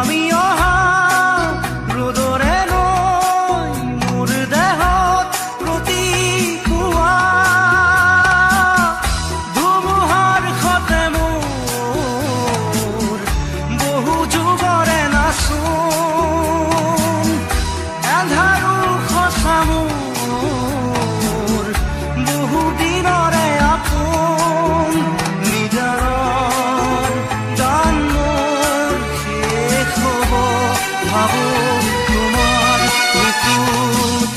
নামি অহা ৰ'দৰে নৈ মোৰ দেহত প্ৰতিপুৱা ধুমুহাৰ সতে মোৰ বহু যুগৰে নাচোন এন্ধাৰো সঁচা মোৰ বহু দিনৰে আপোন নিজাৰৰ গান মোৰ শেষ হ'ব ভাবো তোমাৰ বুকুত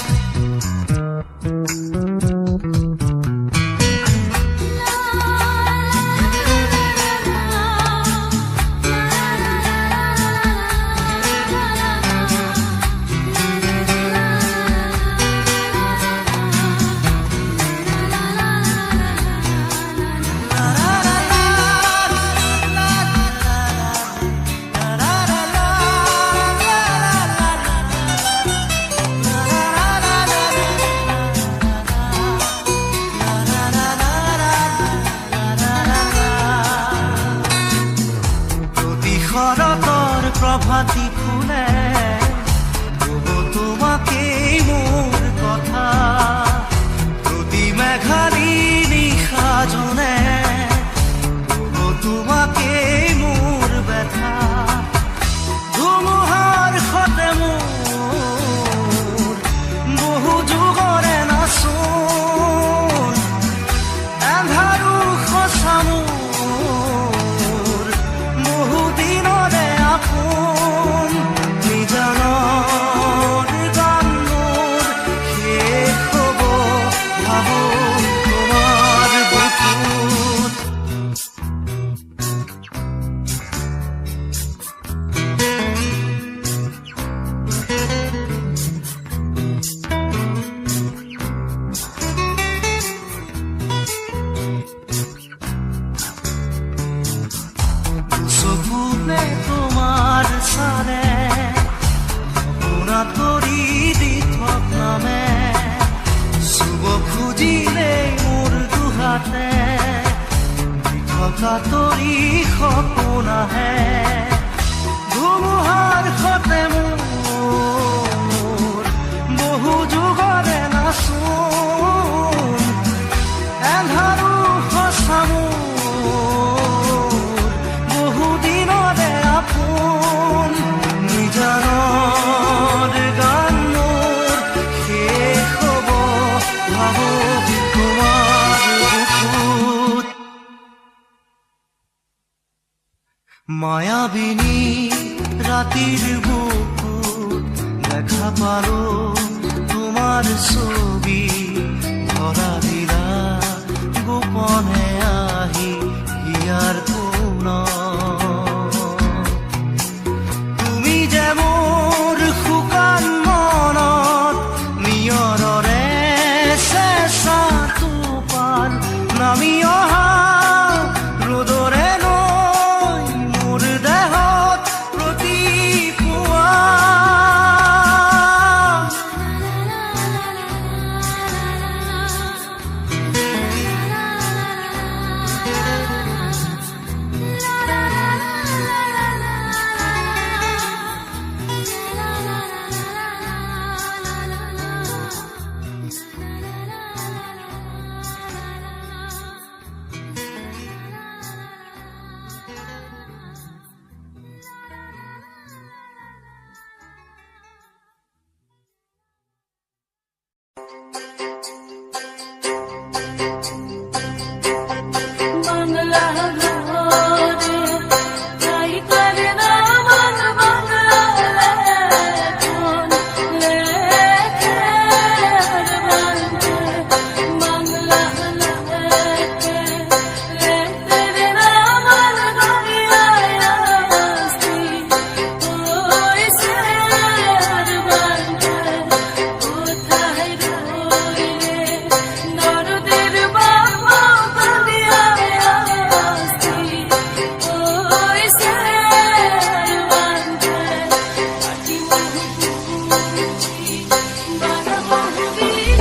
শৰতৰ প্ৰভাতী ফুলে কব তোমাকেই মোৰ কথা প্ৰতি মেঘালী নিশা জোনে কব তোমাকেই মোৰ ব্যথা ধুমুহাৰ সতে মোৰ বহু যুগৰে নাচোন এন্ধাৰো সঁচা মোৰ বহু দিনৰে আপোন নিজানৰ গান মোৰ শেষ হ'ব ভাবো তোমাৰ বুকুত চকুতে তোমাৰ চালে সপোনা তৰি দি থকামে চুব খুজিলে মোৰ দুহাতে দি থকা তৰি সপোন আহে ধুমুহাৰ সতে মোৰ বহু যুগৰে নাচোন এন্ধাৰো সঁচা মোৰ বহু দিনৰে আপোন নিজানৰ গান মোৰ শেষ হ'ব ভাবো তোমাৰ বুকুত মায়াবিনী ৰাতিৰ বুকুত দেখা পালো তোমাৰ ছবি ধৰা দিলা গোপনে আহি হিয়াৰ তুমি যে মোৰ শুকান মনত নিয়ৰৰে চেঁচা টোপাল নামি অহা ৰ'দৰে নৈ মোৰ দেহত প্ৰতিপুৱা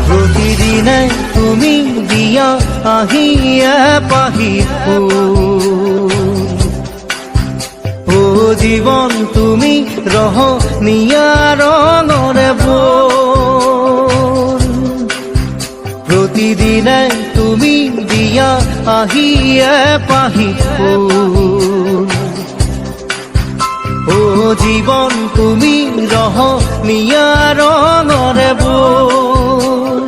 প্ৰতিদিনে তুমি দিয়া আহিয়ে পাহি ফুল ও জীৱন তুমি ৰহনীয়া ৰঙৰে বোৰ প্ৰতিদিনে তুমি দিয়া আহিয়ে পাহি ফুল ও জীৱন তুমি ৰহনীয়া ৰঙৰে বোৰ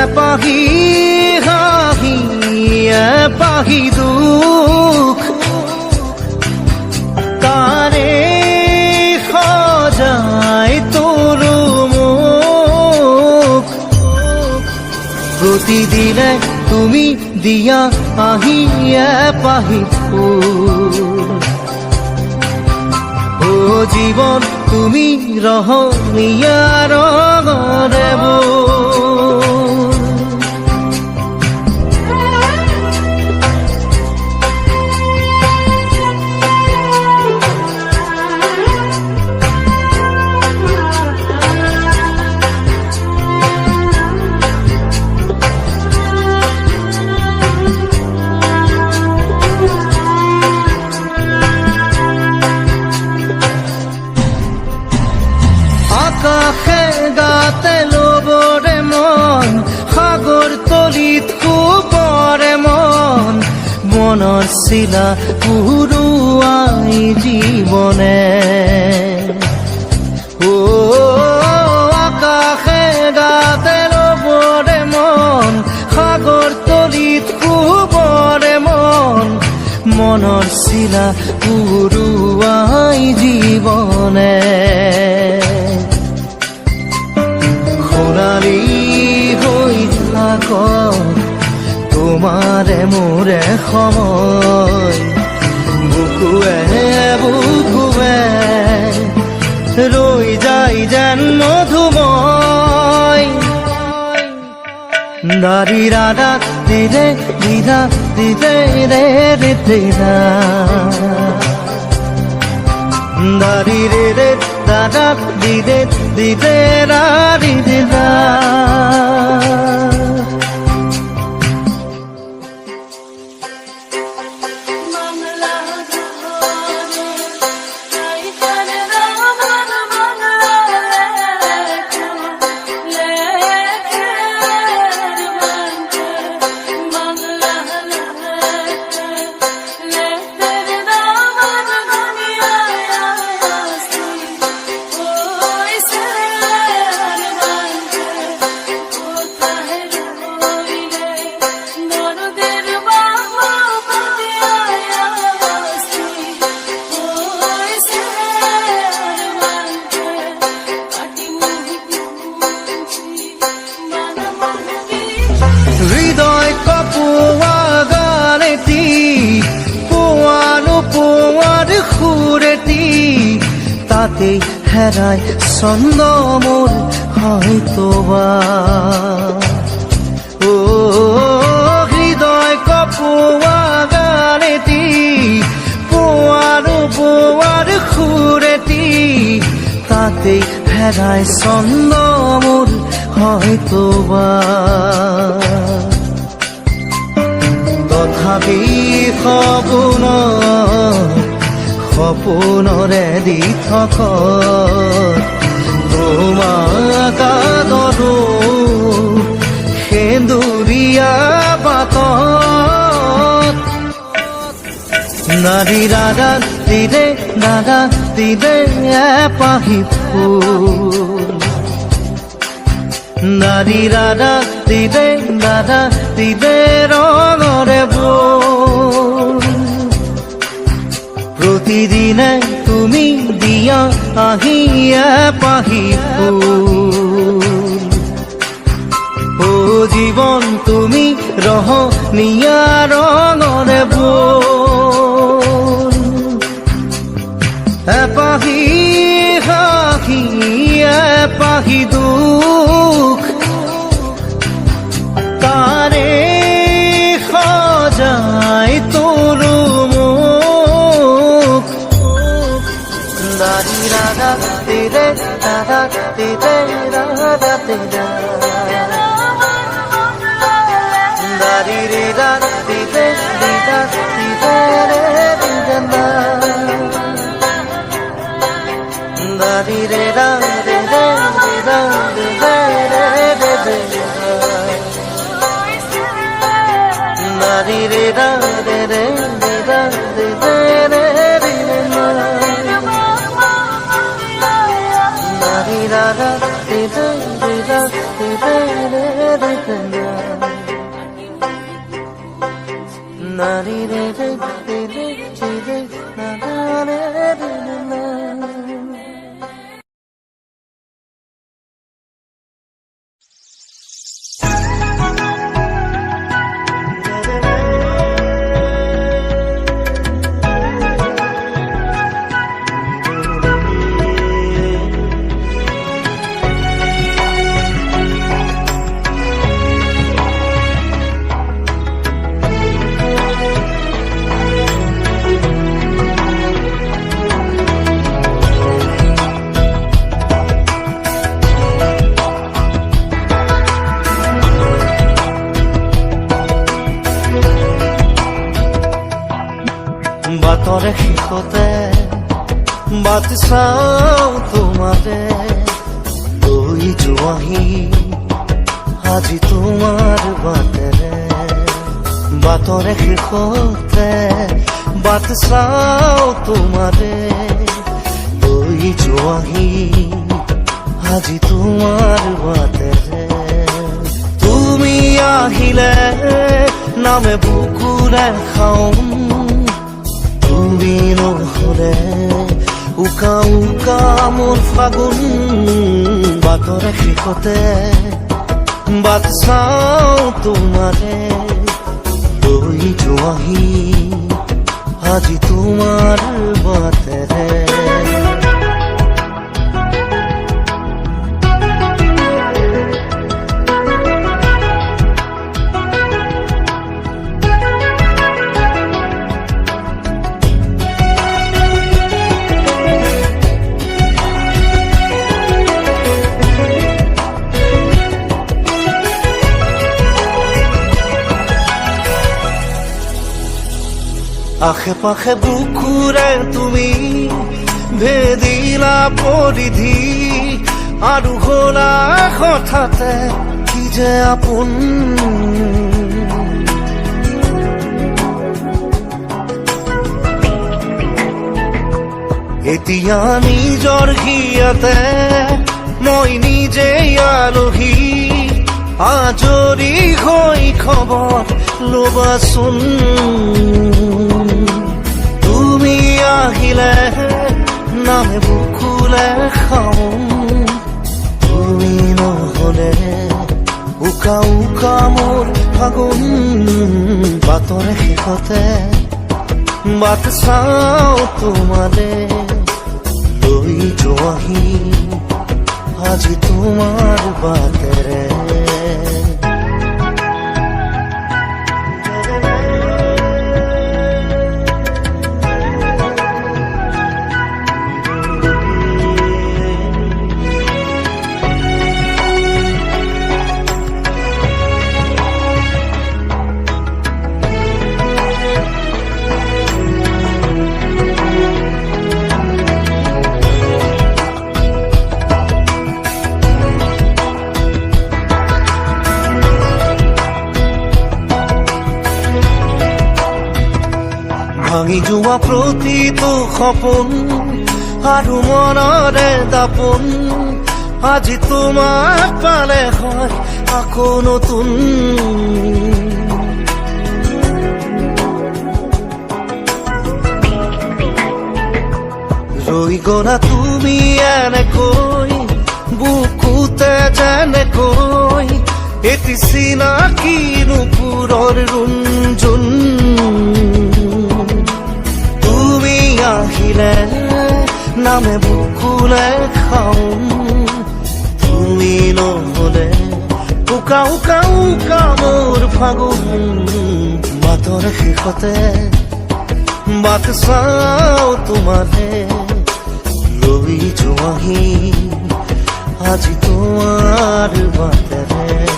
এপাহি হাঁহি এপাহি দুখ তাৰে সজাই তোলো মোক প্ৰতিদিনে তুমি দিয়া আহিয়ে পাহি ফুল ও জীৱন তুমি ৰহনীয়া ৰঙৰে বোৰ আকাশে গাতে লবৰে মন সাগৰ তলিত শুবৰে মন মনৰ চিলা পুৰুৱাই জীৱনে ও আকাশে গাতে লবৰে মন সাগৰ তলিত শুবৰে মন মনৰ চিলা পুৰুৱাই জীৱনে সোণালী হৈ থাক তোমাৰে মোৰে সময় বুকুৱে বুকুৱে ৰৈ যায় যেন মধুময় দাৰি ৰাধা দিদে দিদা দিদে ৰে ৰে দিদা দাৰি ৰে ৰে দাদা দিদে দিদে ৰা দিদে দা হৃদয় কপোৱা গানেতি পোৱানো পোৱাৰ সুৰেতি তাতে হেৰাই ছন্দ মোৰ হয়তোবা ও হৃদয় কপোৱা গানেতি পোৱানো পোৱাৰ সুৰেতি তাতে হেৰাই ছন্দ মোৰ হয়তোবা তথাপি সপোনৰে দি থক তোমাক আদৰো সেন্দুৰীয়া বাটত নাৰী দাদা দিদে এপাহি ফুল নাৰী দাদা দিদে ৰঙৰে বোৰ প্ৰতিদিনে তুমি দিয়া আহিয়ে পাহি ফুল ও জীৱন তুমি ৰহনীয়া ৰঙৰে বোৰ এপাহি হাঁহি এপাহি দুখ তাৰে সজাই তোলো মোক দাৰি ৰাধা দিদে দাদা দিদে ৰাধা দিদা দারি রে দিদে দিদা দিদে রে দিদা ra re re re ra re re re re re na na ri ra ra re re re ra re re re re re na ri re re re re re na na re re na বাটৰে শেষতে বাট চাওঁ তোমাৰে লৈ যোৱাহি আজি তোমাৰ বাটেৰে বাটৰে শেষতে বাট চাওঁ তোমাৰে লৈ যোৱাহি আজি তোমাৰ বাটেৰে তুমি আহিলে নামে বুকুৰে খাওঁ তুমি নহলে উকা উকা মোৰ ফাগুন বাটৰে শেষতে বাট চাওঁ তোমাৰে লৈ যোৱাহি আজি তোমাৰ বাটেৰে আশে পাশে বুকুৰে তুমি ভেদিলা পৰিধি আৰু হলা হঠাতে কি যে আপোন এতিয়া নিজৰ হিয়াতে মই নিজে আলহী আজৰি হৈ খবৰ ল'বাচোন তুমি আহিলে নামে বুকুলে খাওঁ তুমি নহলে উকা উকা মোৰ ফাগুন বাটৰে শেষতে বাট চাওঁ তোমাৰে লৈ যোৱাহি আজি তোমাৰ বাটেৰে ভাঙি যোৱা প্ৰতিটো সপোন আৰু মনৰে দাপোন আজি তোমাক পালে হয় আকৌ নতুন ৰৈ গলা তুমি এনেকৈ বুকুতে যেনেকৈ এটি চিনাকি নুপুৰৰ ৰুণজুন আহিলে নামে বুকুলে খাওঁ তুমি নহলে উকা উকা উকা মোৰ ফাগুন বাটৰে শেষতে বাট চাওঁ তোমাৰে লৈ যোৱাহি আজি তোমাৰ বাটেৰে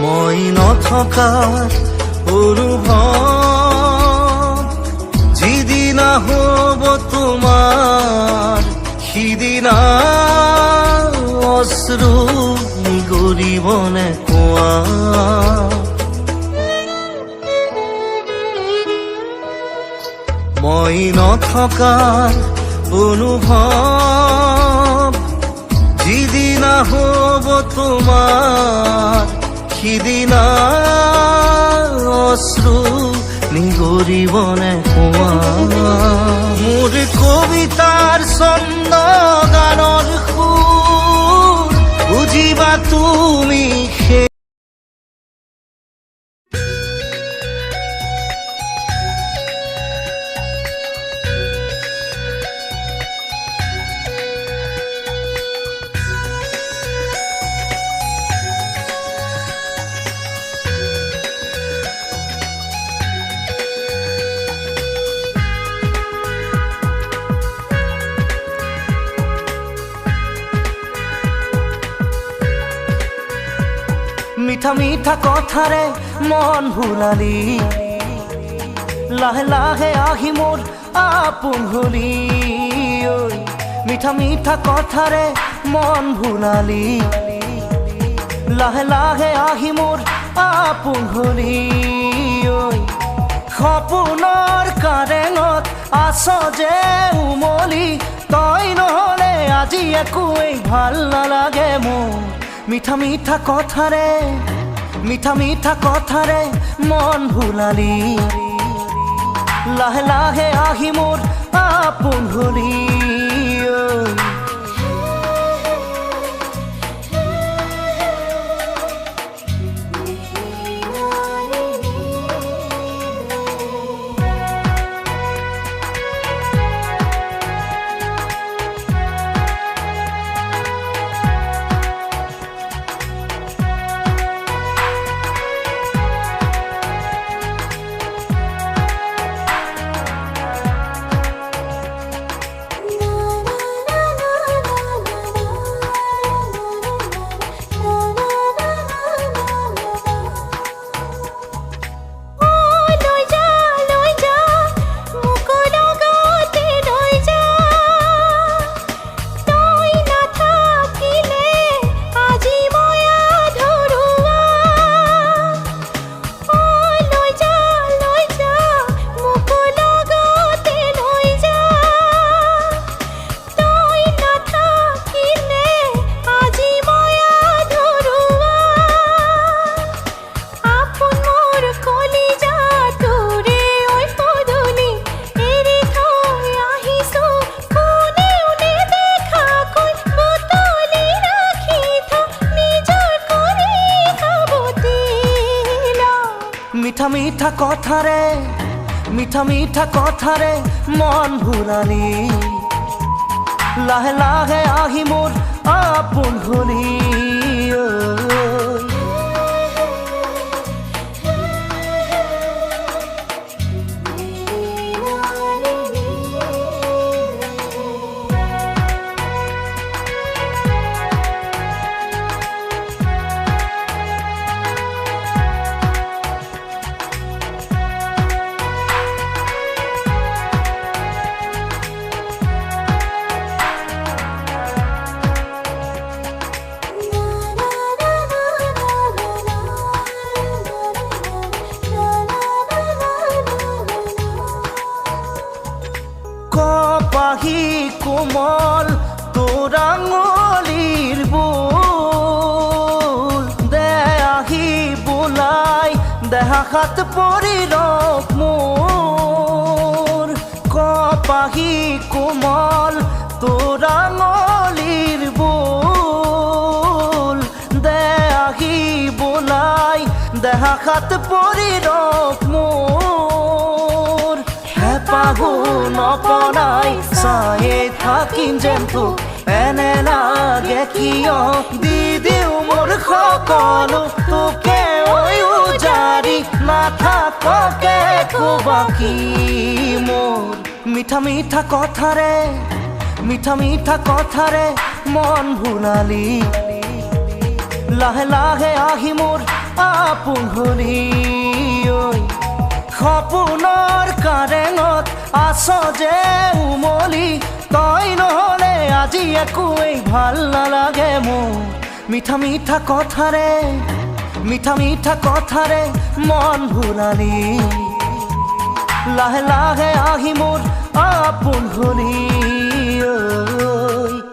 মই নথকাৰ অনুভৱ যিদিনা হ'ব তোমাৰ সিদিনা অশ্ৰু নিগৰিবনে কোৱা মই নথকাৰ অনুভৱ যিদিনা হ'ব তোমাৰ সিদিনা অশ্ৰু নিগৰিবনে কোৱা মোৰ কবিতাৰ ছন্দ গানৰ সুৰ বুজিবা তুমি মিঠা মিঠা কথাৰে মন ভুলালি লাহে লাহে আহি মোৰ আপোন হলি ঐ মিঠা মিঠা কথাৰে মন ভুলালি লাহে লাহে আহি মোৰ আপোন হলি ঐ সপোনৰ কাৰেঙত আছ যে উমলি তই নহ'লে আজি একোৱেই ভাল নালাগে মোৰ মিঠা মিঠা কথাৰে মন ভুলালি লাহে লাহে আহি মোৰ আপোন হলি মিঠা মিঠা কথাৰে মন ভুলালি লাহে লাহে আহি মোৰ আপোন হলি কোমল তোৰ আঙুলিৰ বোল দে আহি বোলাই দেহাত পৰি ৰখ মোৰ কপাহী কোমল তোৰ আঙুলিৰ বোল দে আহি বোলাই দেহাত পৰি ৰখ মোৰ হেঁপাহো নপনাই চায়ে থাকিম যেন তোক এনে লাগে কিয় দি দিওঁ মোৰ সকলো তোকে উজাৰি নাথাককে বাকী মোৰ মিঠা মিঠা কথাৰে মন ভুলালি লাহে লাহে আহি মোৰ হলি ঐ সপোনৰ কাৰেঙত আছ যে উমলি তই নহ'লে আজি একোৱেই ভাল নালাগে মোৰ মিঠা মিঠা কথাৰে মন ভুলালি লাহে লাহে আহি মোৰ আপোন হলি ঐ